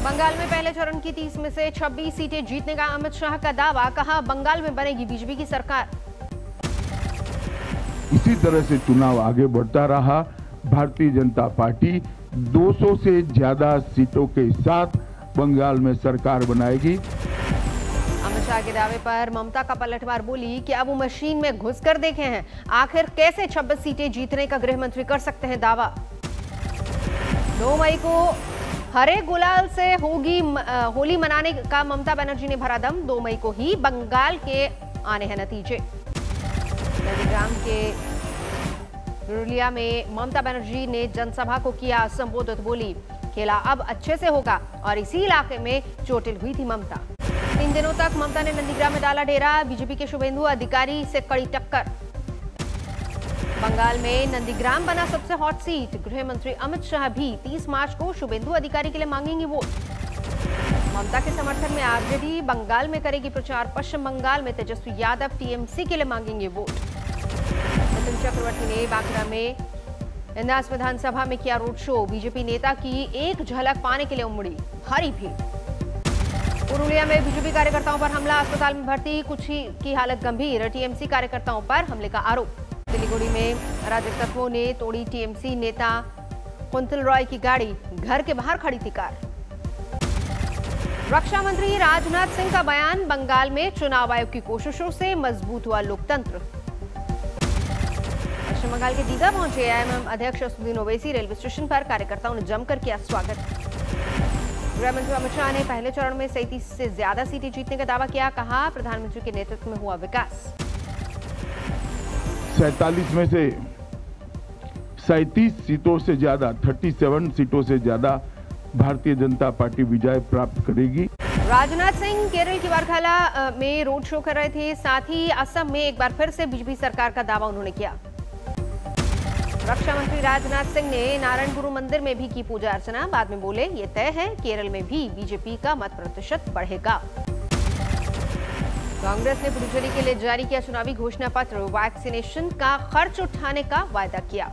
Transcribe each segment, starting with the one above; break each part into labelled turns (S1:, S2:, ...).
S1: बंगाल में पहले चरण की 30 में से 26 सीटें जीतने का अमित शाह का दावा, कहा बंगाल में बनेगी बीजेपी की सरकार।
S2: इसी तरह से चुनाव आगे बढ़ता रहा। भारतीय जनता पार्टी 200 से ज्यादा सीटों के साथ बंगाल में सरकार बनाएगी।
S1: अमित शाह के दावे पर ममता का पलटवार बोली कि अब वो मशीन में घुसकर देखे हैं आखिर कैसे 26 सीटें जीतने का गृह मंत्री कर सकते हैं दावा। 2 मई को हरे गुलाल से होगी होली मनाने का ममता बनर्जी ने भरा दम। 2 मई को ही बंगाल के आने हैं नतीजे। नंदीग्राम के पुरुलिया में ममता बनर्जी ने जनसभा को किया संबोधित, बोली खेला अब अच्छे से होगा और इसी इलाके में चोटिल हुई थी ममता। 3 दिनों तक ममता ने नंदीग्राम में डाला डेरा, बीजेपी के शुभेंदु अधिकारी से कड़ी टक्कर। बंगाल में नंदीग्राम बना सबसे हॉट सीट। गृह मंत्री अमित शाह भी 30 मार्च को शुभेंदु अधिकारी के लिए मांगेंगे वोट। ममता के समर्थन में आरजेडी बंगाल में करेगी प्रचार। पश्चिम बंगाल में तेजस्वी यादव टीएमसी के लिए मांगेंगे वोट। नितिन चक्रवर्ती ने बांकुड़ा में इंदास विधानसभा में किया रोड शो। बीजेपी नेता की एक झलक पाने के लिए उमड़ी भारी भीड़। पुरुलिया में बीजेपी कार्यकर्ताओं पर हमला, अस्पताल में भर्ती कुछ की हालत गंभीर। टीएमसी कार्यकर्ताओं पर हमले का आरोप। सिलीगुड़ी में अराजक तत्वों ने तोड़ी टीएमसी नेता कुंतल रॉय की गाड़ी, घर के बाहर खड़ी थी कार। रक्षा मंत्री राजनाथ सिंह का बयान, बंगाल में चुनाव आयोग की कोशिशों से मजबूत हुआ लोकतंत्र। पश्चिम बंगाल के दीघा पहुंचे एआईएमएम अध्यक्ष असदुद्दीन ओवैसी। रेलवे स्टेशन पर कार्यकर्ताओं ने जमकर किया स्वागत। गृह मंत्री अमित शाह ने पहले चरण में 37 से ज्यादा सीटें जीतने का दावा किया, कहा प्रधानमंत्री के नेतृत्व में हुआ विकास।
S2: 47 में से 37 सीटों से ज्यादा 37 सीटों से ज्यादा भारतीय जनता पार्टी विजय प्राप्त करेगी।
S1: राजनाथ सिंह केरल की वारखाला में रोड शो कर रहे थे, साथ ही असम में एक बार फिर से बीजेपी सरकार का दावा उन्होंने किया। रक्षा मंत्री राजनाथ सिंह ने नारायणगुरु मंदिर में भी की पूजा अर्चना। बाद में बोले ये तय है केरल में भी बीजेपी का मत प्रतिशत बढ़ेगा। कांग्रेस ने पुडुचेरी के लिए जारी किया चुनावी घोषणा पत्र। वैक्सीनेशन का खर्च उठाने का वायदा किया।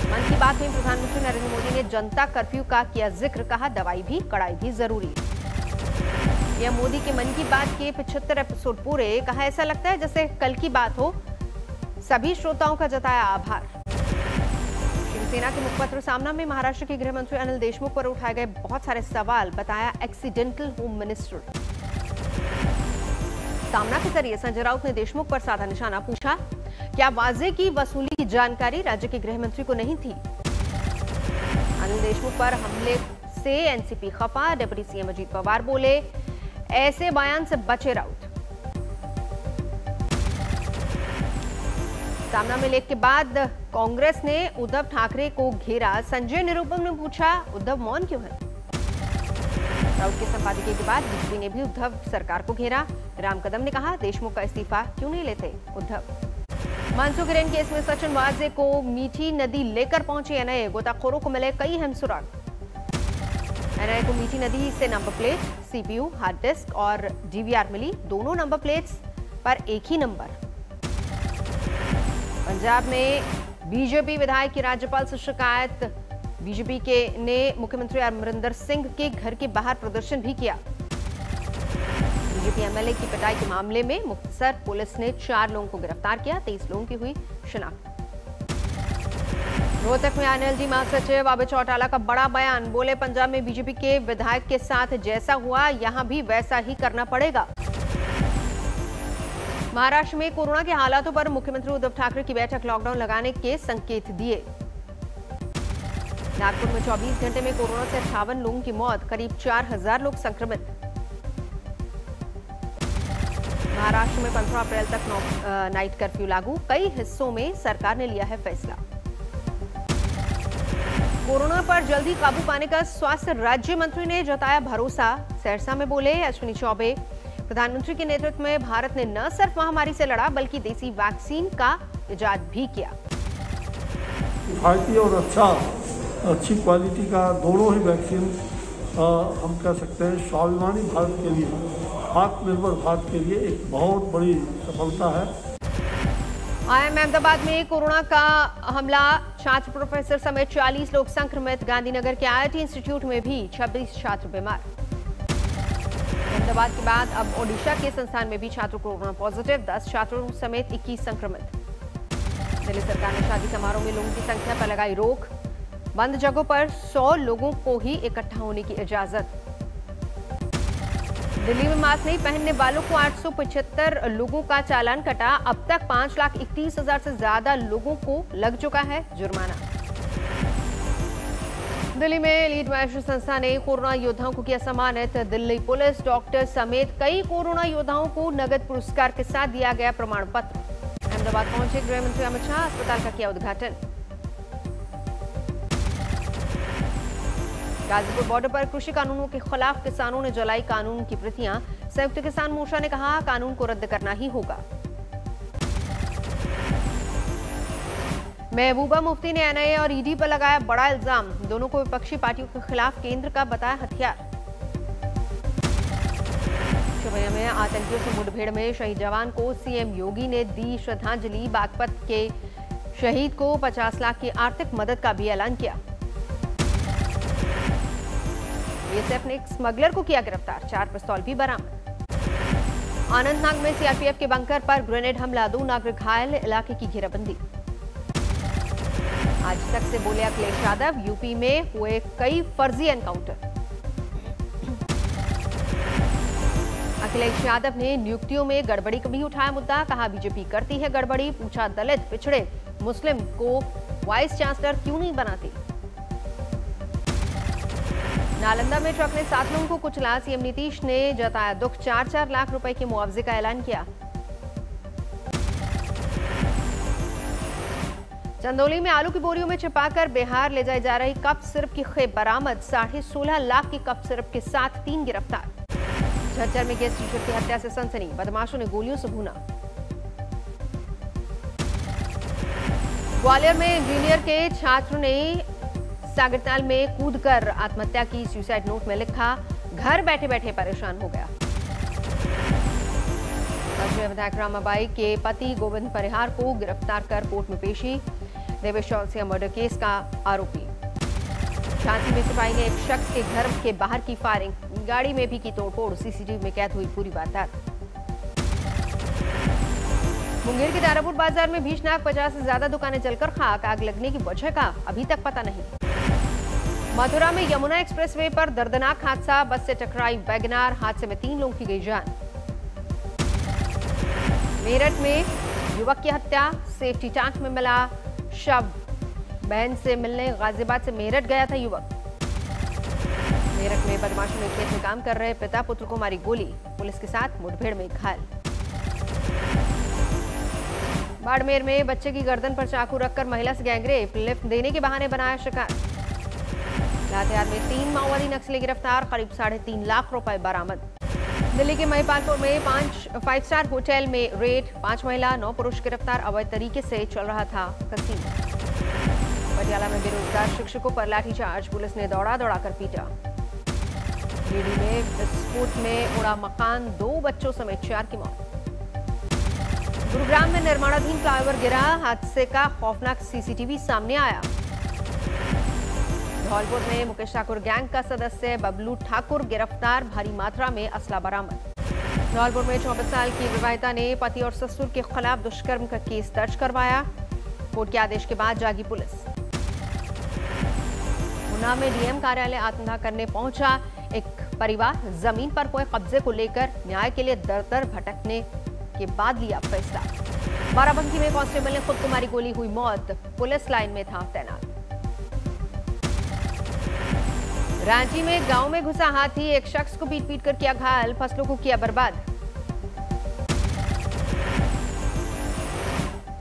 S1: मन की बात में प्रधानमंत्री नरेंद्र मोदी ने जनता कर्फ्यू का किया जिक्र, कहा दवाई भी कड़ाई भी जरूरी। यह मोदी के मन की बात के 75 एपिसोड पूरे, कहा ऐसा लगता है जैसे कल की बात हो। सभी श्रोताओं का जताया आभार। शिवसेना के मुखपत्र सामना में महाराष्ट्र के गृह मंत्री अनिल देशमुख पर उठाए गए बहुत सारे सवाल, बताया एक्सीडेंटल होम मिनिस्टर। सामना के जरिए संजय राउत ने देशमुख पर साधा निशाना, पूछा क्या वाजे की वसूली की जानकारी राज्य के गृह मंत्री को नहीं थी। अनिल देशमुख पर हमले से एनसीपी खफा। डिप्टी सीएम अजीत पवार बोले ऐसे बयान से बचे राउत। सामना में लेख के बाद कांग्रेस ने उद्धव ठाकरे को घेरा। संजय निरुपम ने पूछा उद्धव मौन क्यों है। राउत के संपादकीय के बाद बीजेपी ने भी उद्धव सरकार को घेरा। राम कदम ने कहा देशमुख का इस्तीफा क्यों नहीं लेते उद्धव। मानसू गिरेन केस में सचिन वाजे को मीठी नदी लेकर पहुंचे एनआईए। गोताखोरों को मिले कई अहम सुराग। एनआईए को मीठी नदी से number plate, CPU, hard disk और डीवीआर मिली। दोनों नंबर प्लेट्स पर एक ही नंबर। पंजाब में बीजेपी विधायक की राज्यपाल से शिकायत। बीजेपी के ने मुख्यमंत्री अमरिंदर सिंह के घर के बाहर प्रदर्शन भी किया। बीजेपी एमएलए की पिटाई के मामले में मुक्तसर पुलिस ने 4 लोगों को गिरफ्तार किया। 23 लोगों की हुई शिनाख्त। रोहतक में एनएलडी महासचिव अभय चौटाला का बड़ा बयान, बोले पंजाब में बीजेपी के विधायक के साथ जैसा हुआ यहां भी वैसा ही करना पड़ेगा। महाराष्ट्र में कोरोना के हालातों पर मुख्यमंत्री उद्धव ठाकरे की बैठक, लॉकडाउन लगाने के संकेत दिए। नागपुर में 24 घंटे में कोरोना से 58 लोगों की मौत, करीब 4000 लोग संक्रमित। महाराष्ट्र में 15 अप्रैल तक नाइट कर्फ्यू लागू। कई हिस्सों में सरकार ने लिया है फैसला। कोरोना पर जल्दी काबू पाने का स्वास्थ्य राज्य मंत्री ने जताया भरोसा। सहरसा में बोले अश्विनी चौबे, प्रधानमंत्री के नेतृत्व में भारत ने न सिर्फ महामारी से लड़ा बल्कि देसी वैक्सीन का इजाद भी किया।
S3: भारतीय और अच्छी क्वालिटी का दोनों ही वैक्सीन हम कह सकते हैं स्वाभिमानी भारत के लिए, आत्मनिर्भर भारत के लिए एक बहुत बड़ी सफलता है।
S1: IIM अहमदाबाद में कोरोना का हमला, छात्र प्रोफेसर समेत 40 लोग संक्रमित। गांधीनगर के IIT इंस्टीट्यूट में भी 26 छात्र बीमार। अहमदाबाद के बाद अब ओडिशा के संस्थान में भी छात्र कोरोना पॉजिटिव, 10 छात्रों समेत 21 संक्रमित। दिल्ली सरकार ने शादी समारोह में लोगों की संख्या पर लगाई रोक, बंद जगहों पर 100 लोगों को ही इकट्ठा होने की इजाजत। दिल्ली में मास्क नहीं पहनने वालों को 875 लोगों का चालान कटा। अब तक 5,31,000 से ज्यादा लोगों को लग चुका है जुर्माना। दिल्ली में एलीट वैश्य संस्था ने कोरोना योद्धाओं को किया सम्मानित। दिल्ली पुलिस, डॉक्टर समेत कई कोरोना योद्धाओं को नगद पुरस्कार के साथ दिया गया प्रमाण पत्र। अहमदाबाद पहुंचे गृह मंत्री अमित शाह, अस्पताल का किया उद्घाटन। गाजीपुर बॉर्डर पर कृषि कानूनों के खिलाफ किसानों ने जलाई कानून की प्रतियां। संयुक्त किसान मोर्चा ने कहा, कानून को रद्द करना ही होगा। महबूबा मुफ्ती ने एनआईए और ईडी पर लगाया बड़ा इल्जाम। दोनों को विपक्षी पार्टियों के खिलाफ केंद्र का बताया हथियार। शिवैया में आतंकियों से मुठभेड़ में शहीद जवान को सीएम योगी ने दी श्रद्धांजलि। बागपत के शहीद को 50 लाख की आर्थिक मदद का भी ऐलान किया। बीएसएफ ने एक स्मगलर को किया गिरफ्तार, 4 पिस्तौल भी बरामद। अनंतनाग में सीआरपीएफ के बंकर पर ग्रेनेड हमला, 2 नागरिक घायल, इलाके की घेराबंदी। आज तक से बोले अखिलेश यादव, यूपी में हुए कई फर्जी एनकाउंटर। अखिलेश यादव ने नियुक्तियों में गड़बड़ी का भी उठाया मुद्दा, कहा बीजेपी करती है गड़बड़ी। पूछा दलित, पिछड़े, मुस्लिम को वाइस चांसलर क्यों नहीं बनाती। नालंदा में ट्रक ने 7 लोगों को कुचला, सीएम नीतीश ने जताया दुख। 4-4 लाख रुपए के मुआवजे का ऐलान किया। चंदौली में आलू की बोरियों में छिपाकर बिहार ले जाई जा रही कफ सिरप की खेप बरामद। 16.5 लाख की कफ सिरप के साथ 3 गिरफ्तार। झज्जर में गेस्ट टीचर की हत्या से सनसनी, बदमाशों ने गोलियों से भूना। ग्वालियर में इंजीनियर के छात्र ने सागरताल में कूदकर आत्महत्या की। सुसाइड नोट में लिखा, घर बैठे बैठे परेशान हो गया। विधायक रामाबाई के पति गोविंद परिहार को गिरफ्तार कर कोर्ट में पेशी। देवेश चौरसिया मर्डर केस का आरोपी। झांसी में सिपाही ने एक शख्स के घर के बाहर की फायरिंग, गाड़ी में भी की तोड़फोड़। सीसीटीवी में कैद हुई पूरी वारदात। मुंगेर के दारापुर बाजार में भीषणाग, 50 से ज्यादा दुकानें जलकर खाक। आग लगने की वजह का अभी तक पता नहीं। मथुरा में यमुना एक्सप्रेसवे पर दर्दनाक हादसा, बस से टकराई वैगनार, हादसे में 3 लोगों की गई जान। मेरठ में युवक की हत्या, सेफ्टी टैंक में मिला शव। बहन से मिलने गाजियाबाद से मेरठ गया था युवक। मेरठ में बदमाशों ने खेत में काम कर रहे पिता पुत्र को मारी गोली, पुलिस के साथ मुठभेड़ में घायल। बाड़मेर में बच्चे की गर्दन पर चाकू रखकर महिला से गैंगरेप, लिफ्ट देने के बहाने बनाया शिकार। लातेहार में 3 माओवादी नक्सली गिरफ्तार, करीब 3.5 लाख रुपए बरामद। दिल्ली के महिपालपुर में 5 स्टार होटल में रेड, 5 महिला 9 पुरुष गिरफ्तार। अवैध तरीके से चल रहा था कसीनो। पटियाला में बेरोजगार शिक्षकों पर लाठीचार्ज, पुलिस ने दौड़ा कर पीटा। गिरिडीह में विस्फोट में उड़ा मकान, 2 बच्चों समेत 4 की मौत। गुरुग्राम में निर्माणाधीन फ्लाईओवर गिरा, हादसे का खौफनाक सीसीटीवी सामने आया। धौलपुर में मुकेश ठाकुर गैंग का सदस्य बबलू ठाकुर गिरफ्तार, भारी मात्रा में असला बरामद। धौलपुर में 24 साल की विवाहिता ने पति और ससुर के खिलाफ दुष्कर्म का केस दर्ज करवाया। कोर्ट के आदेश के बाद जागी पुलिस। ऊना में डीएम कार्यालय आत्मदाह करने पहुंचा एक परिवार, जमीन पर हुए कब्जे को लेकर न्याय के लिए दर भटकने के बाद लिया फैसला। बाराबंकी में कांस्टेबल ने खुद को मारी, गोली हुई मौत, पुलिस लाइन में था तैनात। रांची में गांव में घुसा हाथी, एक शख्स को पीट कर किया घायल, फसलों को किया बर्बाद।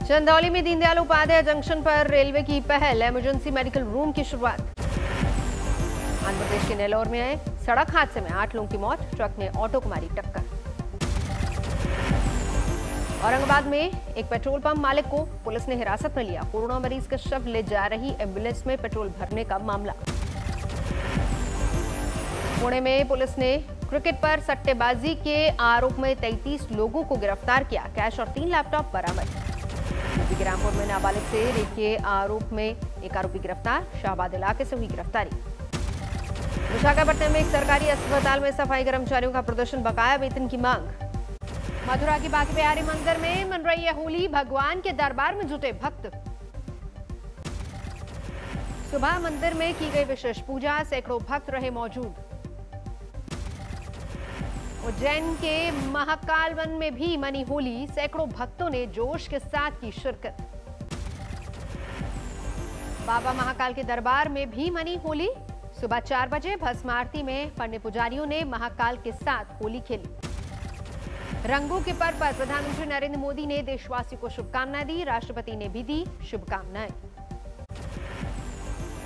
S1: चंदौली में दीनदयाल उपाध्याय जंक्शन पर रेलवे की पहल, इमरजेंसी मेडिकल रूम की शुरुआत। आंध्र प्रदेश के नेल्लोर में आए सड़क हादसे में 8 लोगों की मौत, ट्रक ने ऑटो को मारी टक्कर। औरंगाबाद में एक पेट्रोल पंप मालिक को पुलिस ने हिरासत में लिया, कोरोना मरीज का शव ले जा रही एम्बुलेंस में पेट्रोल भरने का मामला। पुणे में पुलिस ने क्रिकेट पर सट्टेबाजी के आरोप में 33 लोगों को गिरफ्तार किया, कैश और 3 लैपटॉप बरामद। यूपी के रामपुर में नाबालिग से रेप के आरोप में एक आरोपी गिरफ्तार, शाहबाद इलाके से हुई गिरफ्तारी। विशाखापट्टनम में एक सरकारी अस्पताल में सफाई कर्मचारियों का प्रदर्शन, बकाया वेतन की मांग। मथुरा के बांके बिहारी मंदिर में मन रही है होली, भगवान के दरबार में जुटे भक्त। सुबह मंदिर में की गई विशेष पूजा, सैकड़ों भक्त रहे मौजूद। उज्जैन के महाकाल वन में भी मनी होली, सैकड़ों भक्तों ने जोश के साथ की शिरकत। बाबा महाकाल के दरबार में भी मनी होली, सुबह 4 बजे भस्म आरती में पंडित पुजारियों ने महाकाल के साथ होली खेली। रंगों के पर्व पर प्रधानमंत्री नरेंद्र मोदी ने देशवासियों को शुभकामनाएं दी, राष्ट्रपति ने भी दी शुभकामनाएं।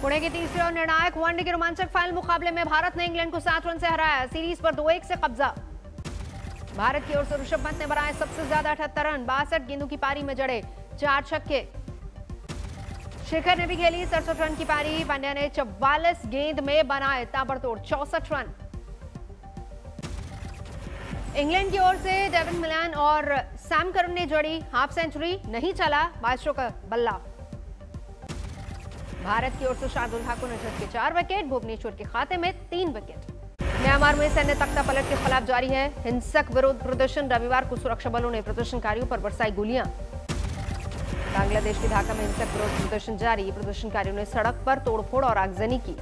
S1: पुणे के तीसरे और निर्णायक वनडे के रोमांचक फाइनल मुकाबले में भारत ने इंग्लैंड को 7 रन से हराया, सीरीज पर 2-1 से कब्जा। भारत की ओर से ऋषभ पंत ने बनाए सबसे ज्यादा 78 रन, 62 गेंदों की पारी में जड़े 4 छक्के। शिखर ने भी खेली 67 रन की पारी, पांड्या ने 44 गेंद में बनाए ताबड़तोड़ 64 रन। इंग्लैंड की ओर से डेविड मिलान और सैम करन ने जड़ी हाफ सेंचुरी, नहीं चला मास्टरो का बल्ला। भारत की ओर से शार्दुल ठाकुर ने झटके 4 विकेट, भुवनेश्वर के खाते में 3 विकेट। म्यांमार में सैन्य तख्ता पलट के खिलाफ जारी है हिंसक विरोध प्रदर्शन, रविवार को सुरक्षा बलों ने प्रदर्शनकारियों पर बरसाई गोलियां। बांग्लादेश के ढाका में हिंसक विरोध प्रदर्शन जारी, प्रदर्शनकारियों ने सड़क पर तोड़फोड़ और आगजनी की।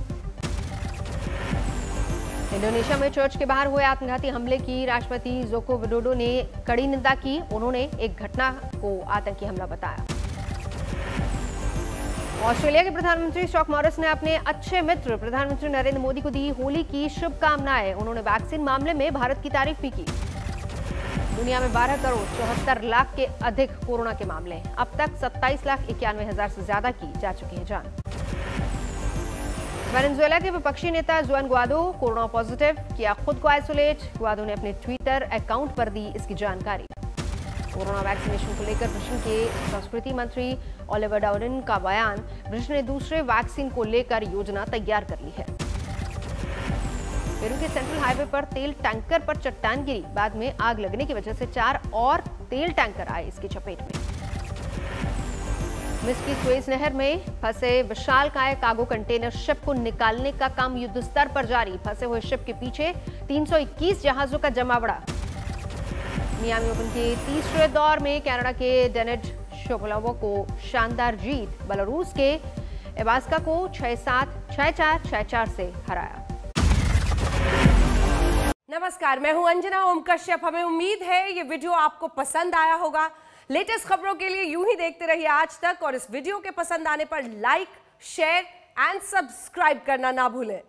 S1: इंडोनेशिया में चर्च के बाहर हुए आत्मघाती हमले की राष्ट्रपति जोको विडोडो ने कड़ी निंदा की, उन्होंने एक घटना को आतंकी हमला बताया। ऑस्ट्रेलिया के प्रधानमंत्री स्कॉट मॉरिस ने अपने अच्छे मित्र प्रधानमंत्री नरेंद्र मोदी को दी होली की शुभकामनाएं, उन्होंने वैक्सीन मामले में भारत की तारीफ भी की। दुनिया में 12 करोड़ 74 लाख के अधिक कोरोना के मामले, अब तक 27,91,000 से ज्यादा की जा चुकी है जान। वेनेजुएला के विपक्षी नेता जुआन गुआइडो कोरोना पॉजिटिव, किया खुद को आइसोलेट। गुआइडो ने अपने ट्विटर अकाउंट पर दी इसकी जानकारी। कोरोना वैक्सीनेशन को लेकर ब्रिटेन के संस्कृति मंत्री ओलिवर डाउनिन का बयान, ब्रिटेन ने दूसरे वैक्सीन को लेकर योजना तैयार कर ली है। पेरू के सेंट्रल हाईवे पर तेल टैंकर पर चट्टान गिरी, बाद में आग लगने की वजह से 4 और तेल टैंकर आए इसकी चपेट में। मिस्र की सुएज नहर में फंसे विशालकाय कार्गो कंटेनर शिप को निकालने का काम युद्ध स्तर पर जारी, फंसे हुए शिप के पीछे 321 जहाजों का जमावड़ा। मियामी ओपन के तीसरे दौर में कनाडा के डेनिस शोपोवालोव को शानदार जीत, बेलारूस के इवास्का को 6-7, 6-4, 6-4 से हराया।
S4: नमस्कार, मैं हूं अंजना ओम कश्यप। हमें उम्मीद है ये वीडियो आपको पसंद आया होगा। लेटेस्ट खबरों के लिए यूं ही देखते रहिए आज तक, और इस वीडियो के पसंद आने पर लाइक, शेयर एंड सब्सक्राइब करना ना भूलें।